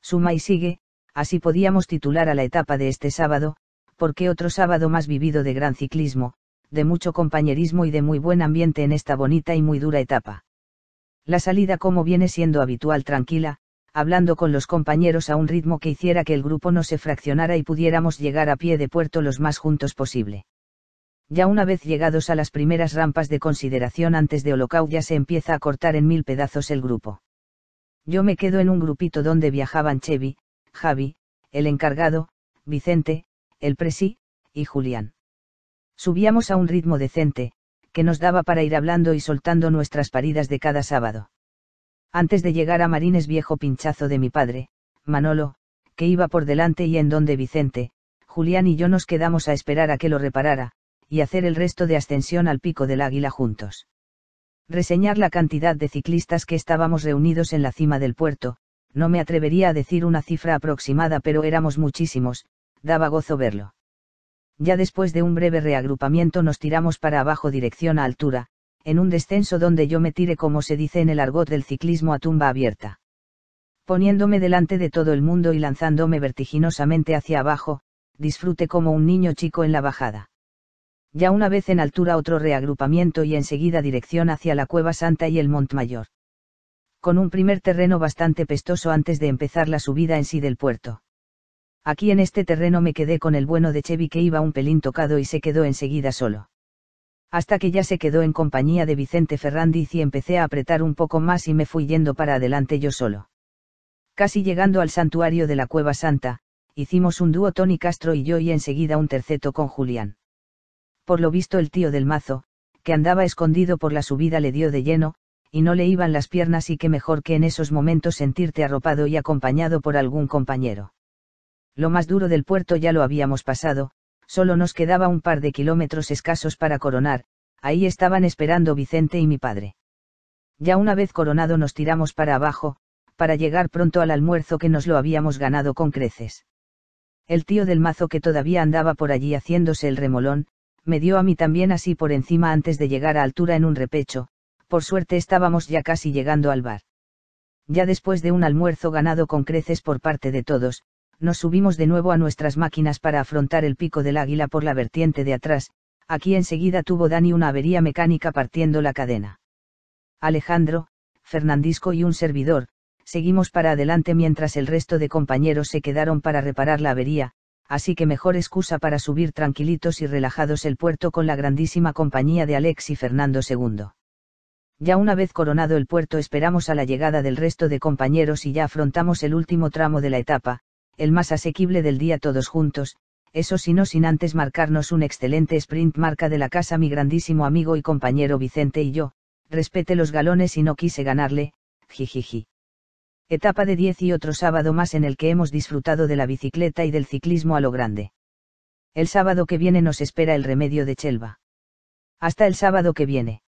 Suma y sigue, así podíamos titular a la etapa de este sábado, porque otro sábado más vivido de gran ciclismo, de mucho compañerismo y de muy buen ambiente en esta bonita y muy dura etapa. La salida, como viene siendo habitual, tranquila, hablando con los compañeros a un ritmo que hiciera que el grupo no se fraccionara y pudiéramos llegar a pie de puerto los más juntos posible. Ya una vez llegados a las primeras rampas de consideración antes de Olocau, ya se empieza a cortar en 1000 pedazos el grupo. Yo me quedo en un grupito donde viajaban Chevy, Javi, el encargado, Vicente, el presi, y Julián. Subíamos a un ritmo decente, que nos daba para ir hablando y soltando nuestras paridas de cada sábado. Antes de llegar a Marines, viejo pinchazo de mi padre, Manolo, que iba por delante y en donde Vicente, Julián y yo nos quedamos a esperar a que lo reparara, y hacer el resto de ascensión al Pico del Águila juntos. Reseñar la cantidad de ciclistas que estábamos reunidos en la cima del puerto, no me atrevería a decir una cifra aproximada, pero éramos muchísimos, daba gozo verlo. Ya después de un breve reagrupamiento nos tiramos para abajo dirección a altura, en un descenso donde yo me tiré, como se dice en el argot del ciclismo, a tumba abierta. Poniéndome delante de todo el mundo y lanzándome vertiginosamente hacia abajo, disfruté como un niño chico en la bajada. Ya una vez en altura, otro reagrupamiento y enseguida dirección hacia la Cueva Santa y el Montmayor. Con un primer terreno bastante pestoso antes de empezar la subida en sí del puerto. Aquí en este terreno me quedé con el bueno de Chevy, que iba un pelín tocado y se quedó enseguida solo. Hasta que ya se quedó en compañía de Vicente Ferrandiz y empecé a apretar un poco más y me fui yendo para adelante yo solo. Casi llegando al santuario de la Cueva Santa, hicimos un dúo Tony Castro y yo, y enseguida un terceto con Julián. Por lo visto el tío del mazo, que andaba escondido por la subida, le dio de lleno, y no le iban las piernas, y qué mejor que en esos momentos sentirte arropado y acompañado por algún compañero. Lo más duro del puerto ya lo habíamos pasado, solo nos quedaba un par de kilómetros escasos para coronar, ahí estaban esperando Vicente y mi padre. Ya una vez coronado nos tiramos para abajo, para llegar pronto al almuerzo, que nos lo habíamos ganado con creces. El tío del mazo, que todavía andaba por allí haciéndose el remolón, me dio a mí también así por encima antes de llegar a altura en un repecho. Por suerte estábamos ya casi llegando al bar. Ya después de un almuerzo ganado con creces por parte de todos, nos subimos de nuevo a nuestras máquinas para afrontar el Pico del Águila por la vertiente de atrás. Aquí enseguida tuvo Dani una avería mecánica partiendo la cadena. Alejandro, Fernandisco y un servidor, seguimos para adelante mientras el resto de compañeros se quedaron para reparar la avería, así que mejor excusa para subir tranquilitos y relajados el puerto con la grandísima compañía de Alex y Fernando II. Ya una vez coronado el puerto esperamos a la llegada del resto de compañeros y ya afrontamos el último tramo de la etapa, el más asequible del día todos juntos, eso sí, no sin antes marcarnos un excelente sprint marca de la casa mi grandísimo amigo y compañero Vicente y yo. Respete los galones y no quise ganarle, jijiji. Etapa de 10 y otro sábado más en el que hemos disfrutado de la bicicleta y del ciclismo a lo grande. El sábado que viene nos espera el Remedio de Chelva. Hasta el sábado que viene.